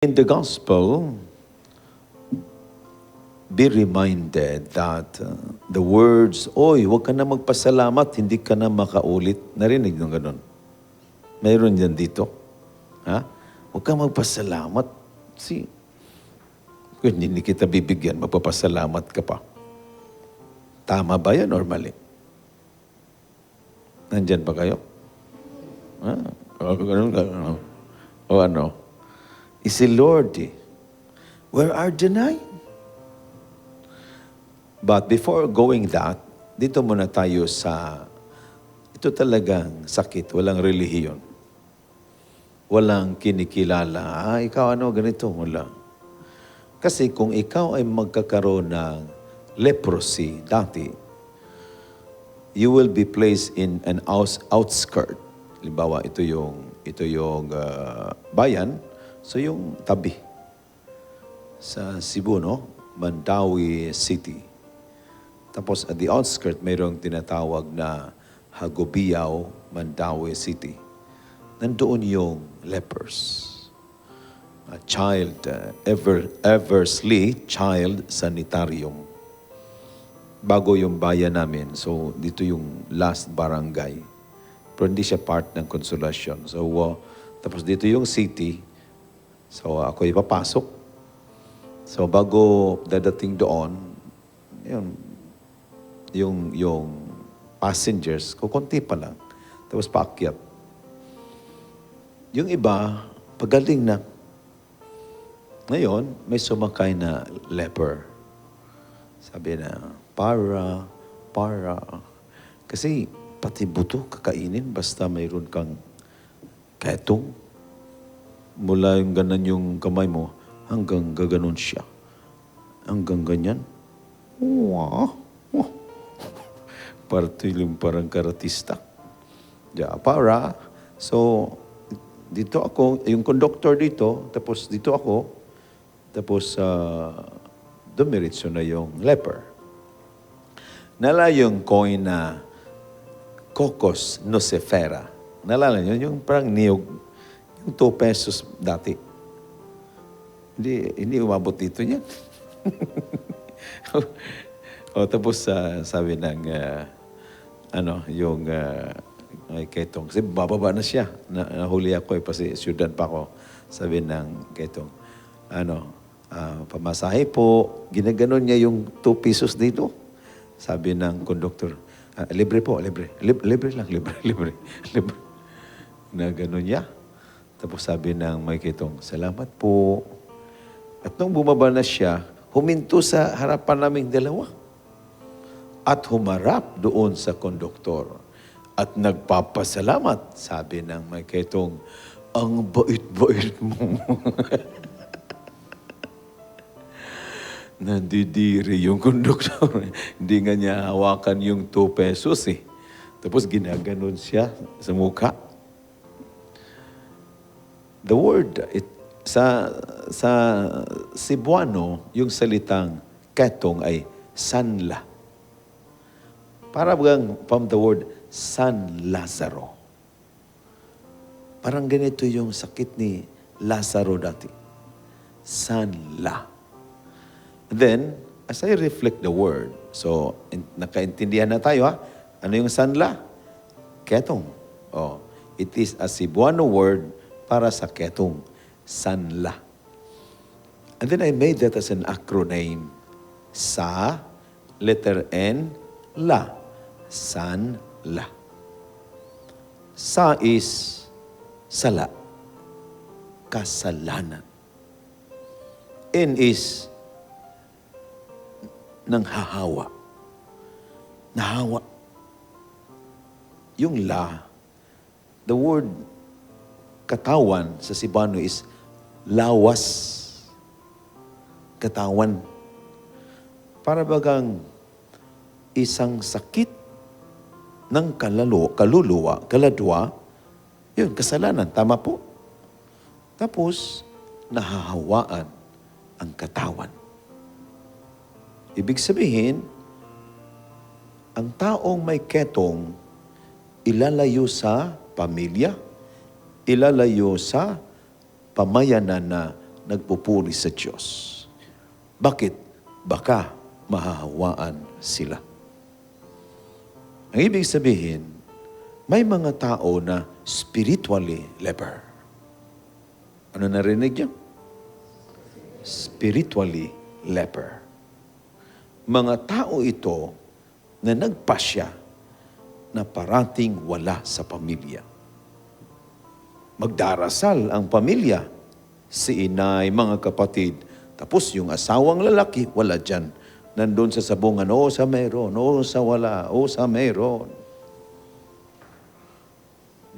In the gospel, be reminded that the words, "Oy, huwag ka na magpasalamat, hindi ka na makaulit." Narinig nyo ganun? Mayroon yan dito. Ha? Huwag ka magpasalamat. See, kung hindi kita bibigyan, magpapasalamat ka pa. Tama ba yan or mali? Nandyan ba kayo? Ha? O ano? Is Lord, where are denied? But before going that, dito muna tayo sa, ito talagang sakit, walang relihiyon. Walang kinikilala, ikaw ano, ganito, wala. Kasi kung ikaw ay magkakaroon ng leprosy dati, you will be placed in an outskirt. Halimbawa, ito yung bayan, so yung tabi sa Cebu, no? Mandawi City. Tapos at the outskirt, mayroong tinatawag na Hagobiao, Mandawi City. Nandoon yung lepers. A child, Eversley Child Sanitarium. Bago yung bayan namin, so dito yung last barangay. Pero hindi siya part ng Consolacion. So, tapos dito yung city. So, ako ipapasok. So, bago dadating doon, yung passengers, kukunti pa lang. Tapos paakyat. Yung iba, pagaling na. Ngayon, may sumakay na leper. Sabi na, para. Kasi, pati buto kakainin basta mayroon kang ketong. Mula yung ganan yung kamay mo, hanggang gaganon siya. Hanggang ganyan. Wow. Parang karatista. Para. So, dito ako, yung conductor dito, tapos dito ako, tapos dumiritso na yung leper. Nala yung coin na Cocos Nocifera. Nalala nyo, yung parang niyog, yung 2 pesos dati. Hindi umabot dito yan. Tapos sabi ng, may ketong. Kasi bababa na siya. Nahuli ako kasi syudan pa ako. Sabi ng ketong, pamasahe po. Ginaganon niya yung 2 pesos dito. Sabi ng conductor, libre po, libre. Libre lang. Na ganon niya. Tapos sabi ng may ketong, salamat po. At nung bumaba na siya, huminto sa harapan naming dalawa. At humarap doon sa konduktor. At nagpapasalamat, sabi ng may ketong, ang bait-bait mo. Nandidiri yung konduktor. Hindi nga niya hawakan yung 2 pesos eh. Tapos ginaganon siya sa mukha. The word, sa Cebuano, yung salitang ketong ay sanla. Para bagang from the word San Lazaro. Parang ganito yung sakit ni Lazaro dati. Sanla. Then, as I reflect the word, so nakaintindihan na tayo ha? Ano yung sanla? Ketong. It is a Cebuano word para sa ketong, sanla. And then I made that as an acronym. Sa, letter N, la. Sanla. Sa is sala. Kasalanan. N is nanghahawa. Nahawa. Yung la, the word katawan sa Cebuano is lawas. Katawan. Para bagang isang sakit ng kaluluwa, yun, kasalanan. Tama po? Tapos, nahahawaan ang katawan. Ibig sabihin, ang taong may ketong, ilalayo sa pamilya, ilalayo sa pamayanan na nagpupuri sa Diyos. Bakit? Baka mahahawaan sila. Ang ibig sabihin, may mga tao na spiritually leper. Ano narinig niyo? Spiritually leper. Mga tao ito na nagpasya na parating wala sa pamilya. Magdarasal ang pamilya, si inay, mga kapatid, tapos yung asawang lalaki, wala dyan. Nandun sa sabungan, sa mayroon, sa wala, sa mayroon.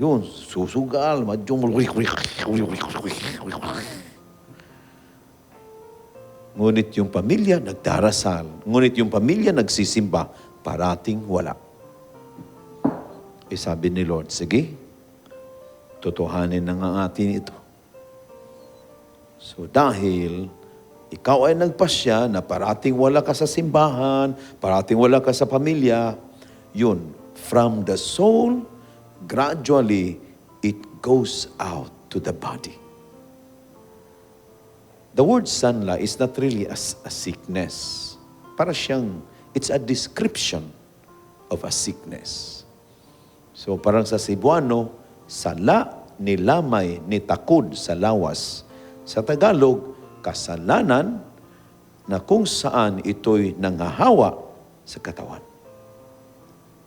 Yun, susugal, madyong ngunit yung pamilya nagdarasal. Ngunit yung pamilya nagsisimba, parating wala. Sabi ni Lord, sige, totohanin na nga atin ito. So dahil ikaw ay nagpasya na parating wala ka sa simbahan, parating wala ka sa pamilya, yun, from the soul, gradually, it goes out to the body. The word sanla is not really a sickness. Para siyang, it's a description of a sickness. So parang sa Cebuano, sala, nilamay, nitakod sa lawas. Sa Tagalog, kasalanan na kung saan ito'y nangahawa sa katawan.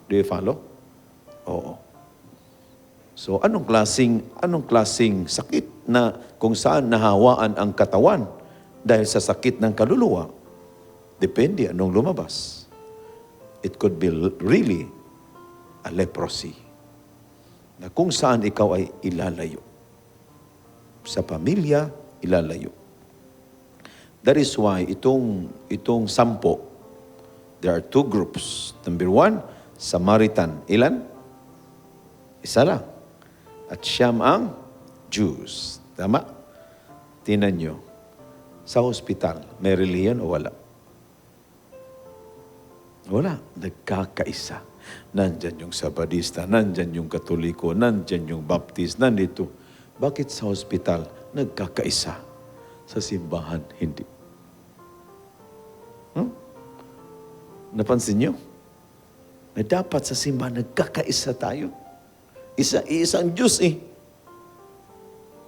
Do you follow? Oo. So anong klaseng sakit na kung saan nahawaan ang katawan dahil sa sakit ng kaluluwa? Depende anong lumabas. It could be really a leprosy na kung saan ikaw ay ilalayo. Sa pamilya, ilalayo. That is why itong 10, there are 2 groups. Number 1, Samaritan. Ilan? Isa lang. At siyam ang Jews. Tama? Tingnan nyo. Sa hospital, may reliyon o wala? Wala. Nagkakaisa. Nandyan yung Sabadista, nandyan yung Katoliko, nandyan yung Baptist, nandito. Bakit sa hospital, nagkakaisa? Sa simbahan, hindi. Napansin nyo? Na dapat sa simbahan, nagkakaisa tayo. Isang Diyos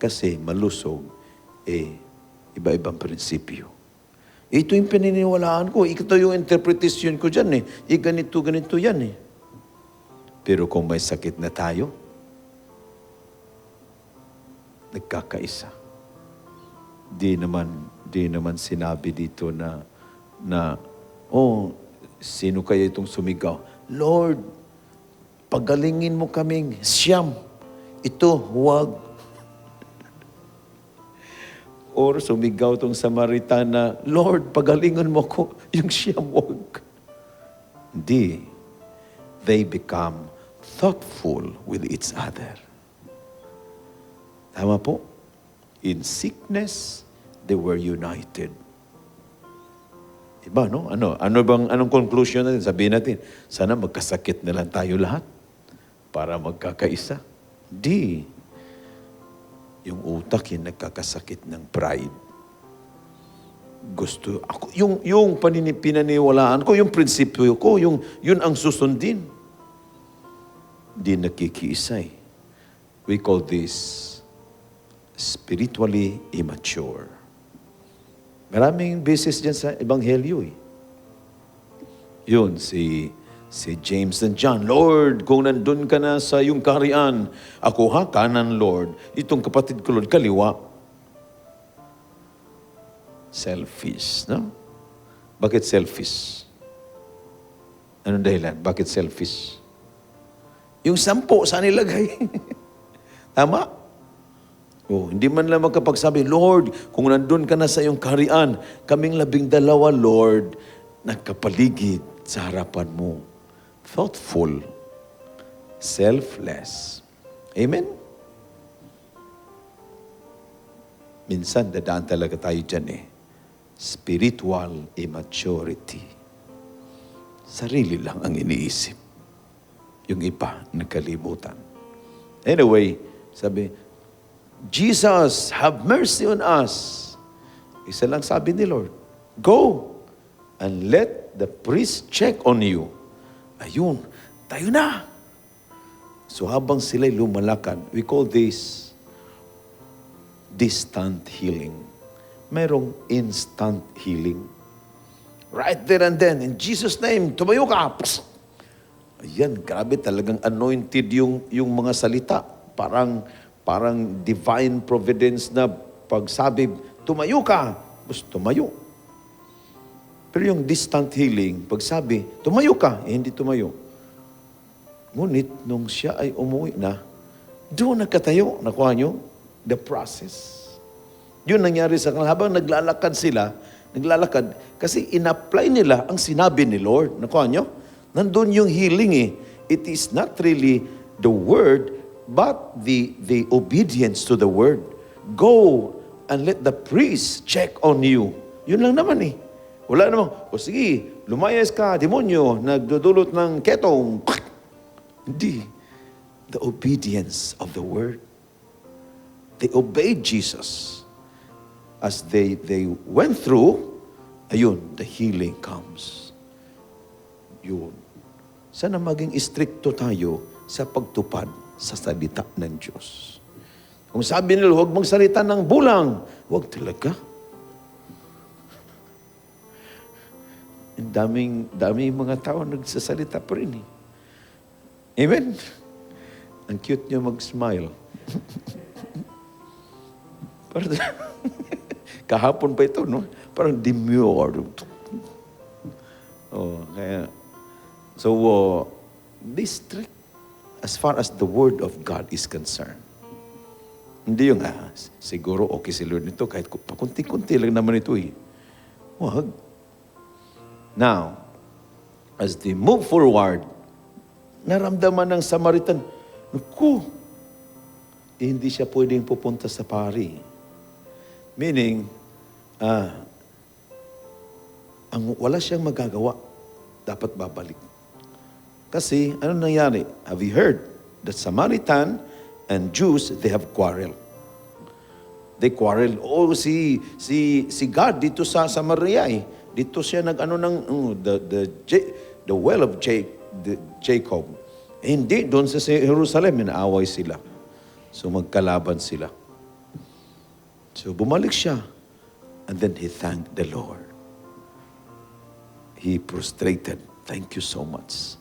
Kasi malusog, iba-ibang prinsipyo. Ito yung pininiwalaan ko. Ito yung interpretation ko dyan ganito yan Pero kung may sakit na tayo, nagkakaisa. Di naman sinabi dito na sino kaya itong sumigaw? Lord, pagalingin mo kaming siyam. Ito, huwag. Or sumigaw tong Samaritana, Lord, pagalingon mo ko yung siyam, huwag. Hindi. They become thoughtful with each other. Tama po? In sickness, they were united. Diba, no? Anong conclusion natin? Sabihin natin, sana magkasakit na lang tayo lahat para magkakaisa. Di. Yung utak yung nagkakasakit ng pride. Gusto, ako, yung pinaniwalaan ko, yung prinsipyo ko, yun ang susundin. Di nakikiisay. We call this spiritually immature. Maraming beses dyan sa Ebanghelyo Yun, si James and John, Lord, kung nandun ka na sa iyong kaharian, ako kanan, Lord. Itong kapatid ko, Lord, kaliwa. Selfish, no? Bakit selfish? Anong dahilan? Bakit selfish? Yung 10, saan nilagay? Tama? Hindi man lang magkapagsabi, Lord, kung nandun ka na sa iyong kaharian, kaming 12, Lord, nagkapaligid sa harapan mo. Thoughtful. Selfless. Amen? Minsan, dadaan talaga tayo dyan Spiritual immaturity. Sarili lang ang iniisip. Yung iba, nakalimutan. Anyway, sabi, Jesus, have mercy on us. Isa lang sabi ni Lord, go and let the priest check on you. Ayun, tayo na. So habang sila'y lumalakad, we call this distant healing. Mayroong instant healing. Right there and then, in Jesus' name, tumayo ka. Psst! Ayan, grabe talagang anointed yung mga salita. Parang divine providence na pagsabi, tumayo ka. Tapos tumayo. Pero yung distant healing, pagsabi, tumayo ka, hindi tumayo. Ngunit, nung siya ay umuwi na, doon nagkatayo. Nakuha nyo? The process. Yun nangyari sa kanila. Habang naglalakad sila, kasi in-apply nila ang sinabi ni Lord. Nakuha nyo? Nandun yung healing eh. It is not really the word, but the obedience to the word. Go and let the priest check on you. Yun lang naman eh. Wala namang, sige, lumayas ka, demonyo, nagdudulot ng ketong. Hindi. The obedience of the word. They obeyed Jesus. As they went through, ayun, the healing comes. Yun. Sana maging stricto tayo sa pagtupad sa salita ng Diyos. Kung sabi nila, huwag magsalita ng bulang, huwag talaga. Daming mga tao nagsasalita pa rin eh. Amen? Ang cute niyo mag-smile. Kahapon pa ito, no? Parang demure. Be strict as far as the Word of God is concerned. Hindi yung, siguro okay si Lord nito, kahit pakunti-kunti lang naman ito eh. Wag. Now, as they move forward, naramdaman ng Samaritan, hindi siya pwedeng pupunta sa pari. Meaning, wala siyang magagawa. Dapat babalik. Kasi, ano nangyari? Have you heard that Samaritan and Jews, they have quarrel. They quarrel. Si God dito sa Samaria eh. Dito siya the well of Jacob. Hindi, doon sa Jerusalem, inaaway sila. So magkalaban sila. So bumalik siya. And then he thanked the Lord. He prostrated. Thank you so much.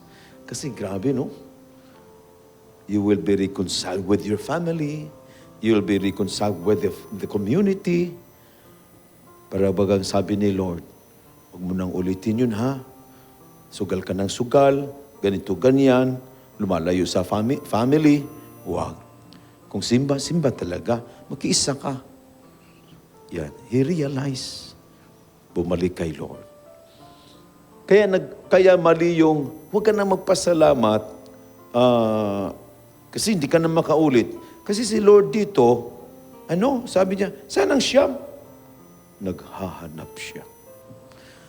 Kasi grabe, no? You will be reconciled with your family. You will be reconciled with the community. Para bagang sabi ni Lord, huwag mo nang ulitin yun, ha? Sugal ka ng sugal, ganito, ganyan, lumalayo sa family. Huwag. Kung simba talaga, makiisa ka. Yan. He realized, bumalik kay Lord. Kaya mali yung, huwag ka na magpasalamat, kasi hindi ka na makaulit. Kasi si Lord dito, sabi niya, saan ang siyam? Naghahanap siya.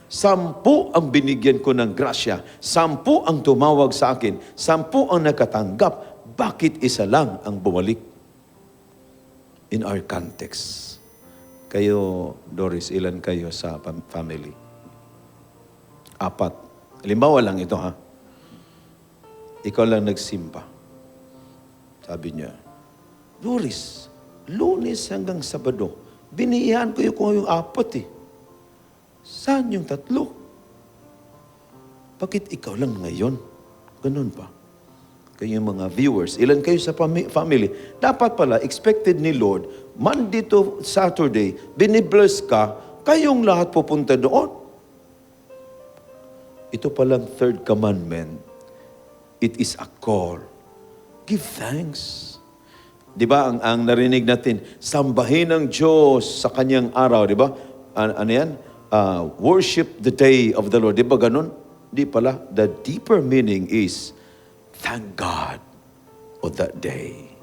10 ang binigyan ko ng grasya. 10 ang tumawag sa akin. 10 ang nakatanggap. Bakit isa lang ang bumalik? In our context. Kayo, Doris, ilan kayo sa family? 4. Halimbawa lang ito, ha? Ikaw lang nagsimba. Sabi niya, Doris, Lunes hanggang Sabado, biniyahan ko yung 4 eh. Saan yung 3? Bakit ikaw lang ngayon? Ganun ba? Kayong mga viewers, ilan kayo sa family? Dapat pala, expected ni Lord, Monday to Saturday, binibless ka, kayong lahat pupunta doon. Ito palang 3rd commandment. It is a call. Give thanks. Di ba, ang narinig natin, sambahin ang Diyos sa kanyang araw, di ba? Ano yan? Worship the day of the Lord. Di ba ganun? Di pala. The deeper meaning is, thank God on that day.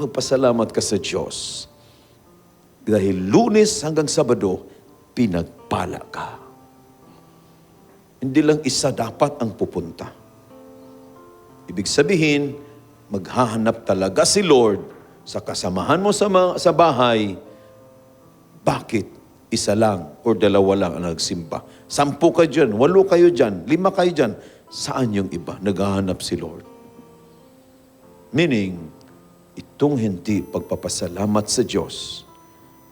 Magpasalamat ka sa Diyos. Dahil Lunes hanggang Sabado, pinagpala ka. Hindi lang isa dapat ang pupunta. Ibig sabihin, maghahanap talaga si Lord sa kasamahan mo sa bahay. Bakit? isa lang or dalawa lang ang nagsimba. 10 kayo dyan, 8 kayo dyan, 5 kayo dyan. Saan yung iba? Naghahanap si Lord. Meaning, itong hindi pagpapasalamat sa Diyos,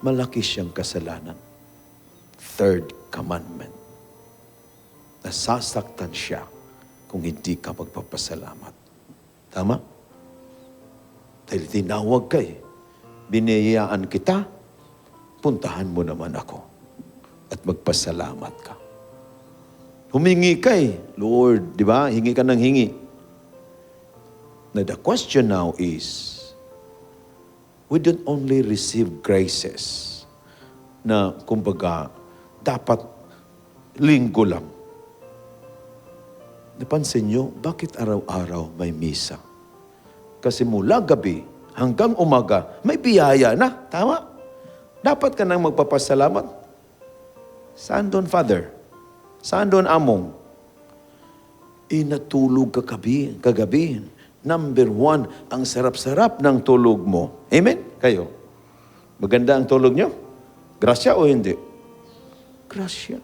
malaki siyang kasalanan. Third commandment. Nasasaktan siya kung hindi ka magpapasalamat. Tama? Dahil tinawag ka eh. Biniyayaan kita, puntahan mo naman ako at magpasalamat ka. Humingi ka eh, Lord, di ba? Hingi ka ng hingi. Now the question now is, we don't only receive graces na kumbaga dapat linggo lang. Napansin nyo, bakit araw-araw may misa? Kasi mula gabi hanggang umaga, may biyaya na. Tama? Dapat ka nang magpapasalamat. Saan doon, Father? Saan doon, Among? Natulog kagabi. Number 1, ang sarap-sarap ng tulog mo. Amen? Kayo? Maganda ang tulog nyo? Grasya o hindi? Grasya.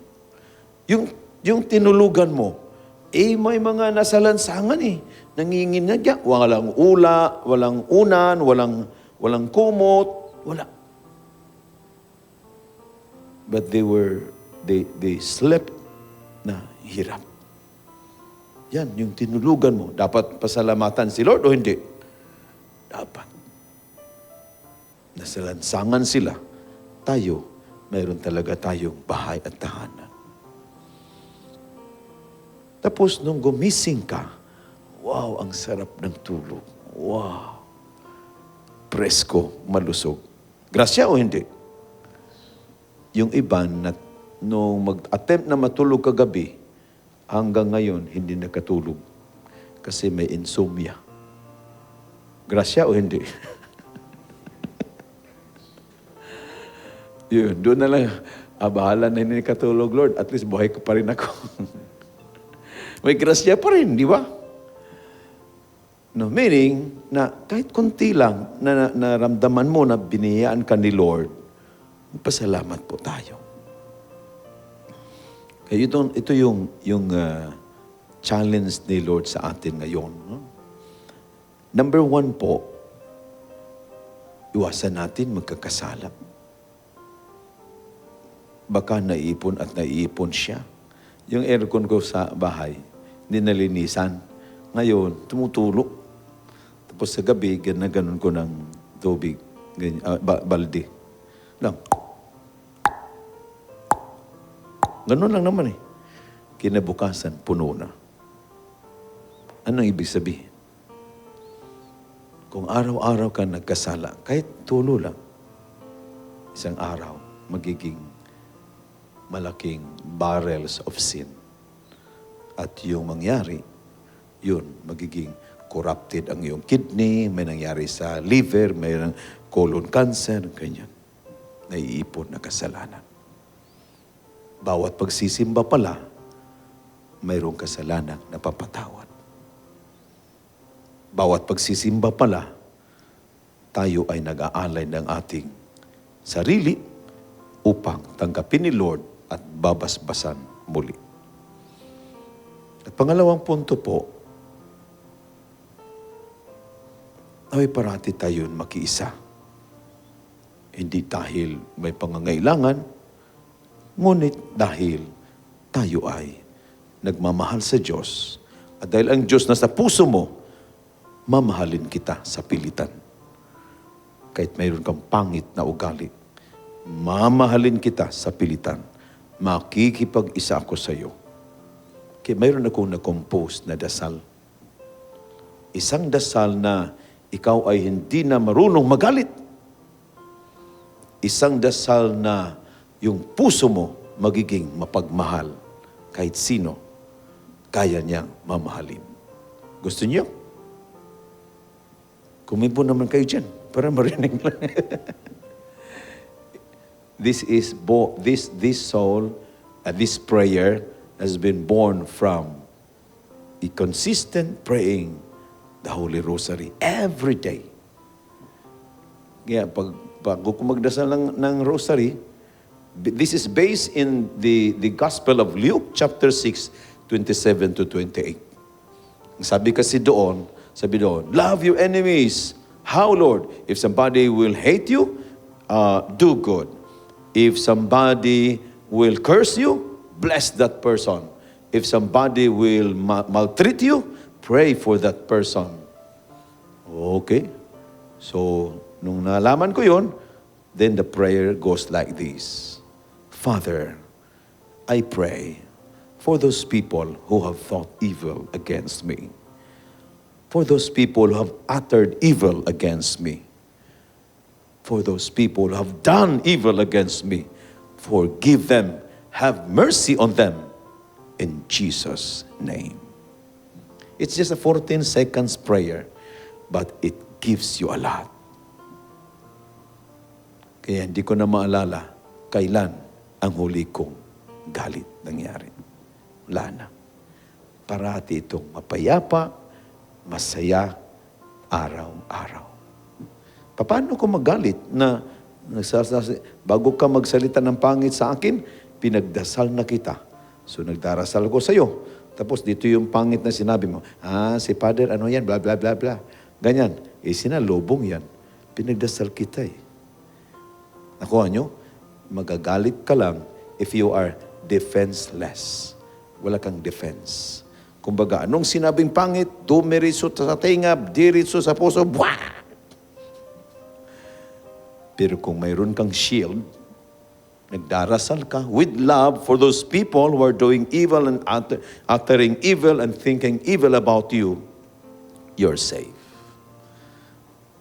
Yung tinulugan mo, may mga nasa lansangan eh. Nanginginadya. Walang ula, walang unan, walang kumot, wala. But they slept na hirap. Yan, yung tinulugan mo. Dapat pasalamatan si Lord o hindi? Dapat. Nasa lansangan sila. Tayo, mayroon talaga tayong bahay at tahanan. Tapos nung gumising ka, wow, ang sarap ng tulog. Wow. Presko, malusog. Grasya o hindi? Yung iba na nung mag-attempt na matulog kagabi, hanggang ngayon, hindi nakatulog. Kasi may insomnia. Grasya o hindi? Yun, doon na lang, bahala na hindi nakatulog, Lord. At least buhay ko pa rin ako. May grasya pa rin, di ba? No, meaning, na kahit konti lang na naramdaman mo na biniyaan ka ni Lord, pasalamat po tayo. Kaya ito yung challenge ni Lord sa atin ngayon. No? Number 1 po, iwasan natin magkakasala. Baka naiipon siya. Yung aircon ko sa bahay, hindi nalinisan. Ngayon, tumutulo. Tapos sa gabi, ganun ko ng tubig, balde. Lang. Ganun lang naman eh. Kinabukasan, puno na. Anong ibig sabihin? Kung araw-araw ka nagkasala, kahit tulo lang, isang araw, magiging malaking barrels of sin. At yung mangyari, yun, magiging corrupted ang iyong kidney, may nangyari sa liver, may colon cancer, ganyan. Naiipon na kasalanan. Bawat pagsisimba pala, mayroong kasalanan na papatawad. Bawat pagsisimba pala, tayo ay nag-aalay ng ating sarili upang tanggapin ni Lord at babasbasan muli. At pangalawang punto po, ay parati tayo makiisa. Hindi dahil may pangangailangan, ngunit dahil tayo ay nagmamahal sa Diyos. At dahil ang Diyos nasa puso mo, mamahalin kita sa pilitan. Kahit mayroon kang pangit na ugali, mamahalin kita sa pilitan. Makikipag-isa ako sa iyo. Kaya mayroon akong na-compose na dasal. Isang dasal na ikaw ay hindi na marunong magalit. Isang dasal na yung puso mo magiging mapagmahal kahit sino kaya niyang mamahalin. Gusto niyo? Kumibo naman kayo dyan para marinig lang. This soul, this prayer has been born from the consistent praying the Holy Rosary every day. Kaya pag magdasal ng Rosary, This is based in the Gospel of Luke, chapter 6, 27 to 28. Sabi doon, love your enemies. How, Lord? If somebody will hate you, do good. If somebody will curse you, bless that person. If somebody will maltreat you, pray for that person. Okay. So, nung nalaman ko yun, then the prayer goes like this. Father, I pray for those people who have thought evil against me. For those people who have uttered evil against me. For those people who have done evil against me. Forgive them. Have mercy on them. In Jesus' name. It's just a 14 seconds prayer, but it gives you a lot. Kaya hindi ko na maalala kailan ang huli kong galit nangyari. Wala na. Parati itong mapayapa, masaya, araw-araw. Paano ko magalit na bago ka magsalita ng pangit sa akin, pinagdasal na kita. So nagdarasal ko sa iyo. Tapos dito yung pangit na sinabi mo, si Father, ano yan, bla bla bla bla. Ganyan. Sinalubong yan. Pinagdasal kita eh. Nakuha nyo? Magagalit ka lang if you are defenseless. Wala kang defense. Kumbaga, anong sinabing pangit, dumiritso sa tenga, diritso sa puso, buwaa! Pero kung mayroon kang shield, nagdarasal ka with love for those people who are doing evil and uttering evil and thinking evil about you, you're safe.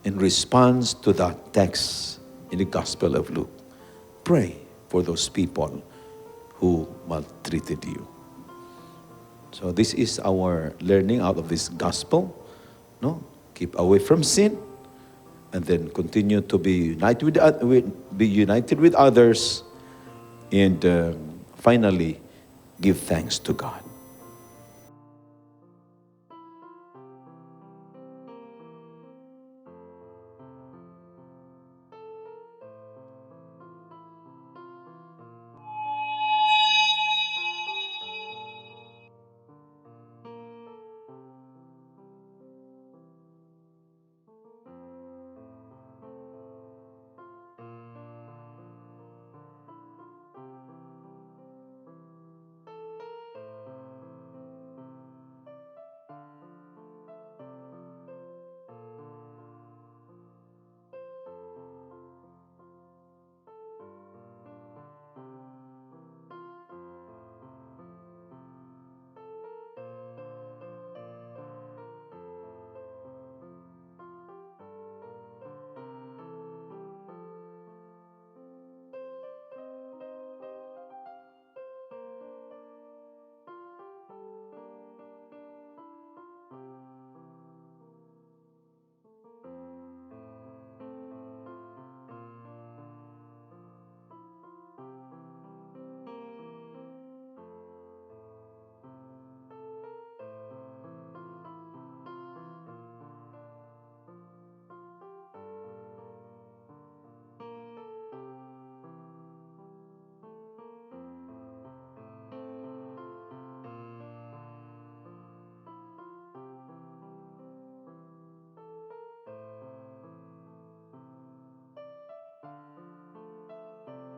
In response to that text in the Gospel of Luke, pray for those people who maltreated you. So this is our learning out of this gospel. No? Keep away from sin, and then continue to be united with others, and finally, give thanks to God.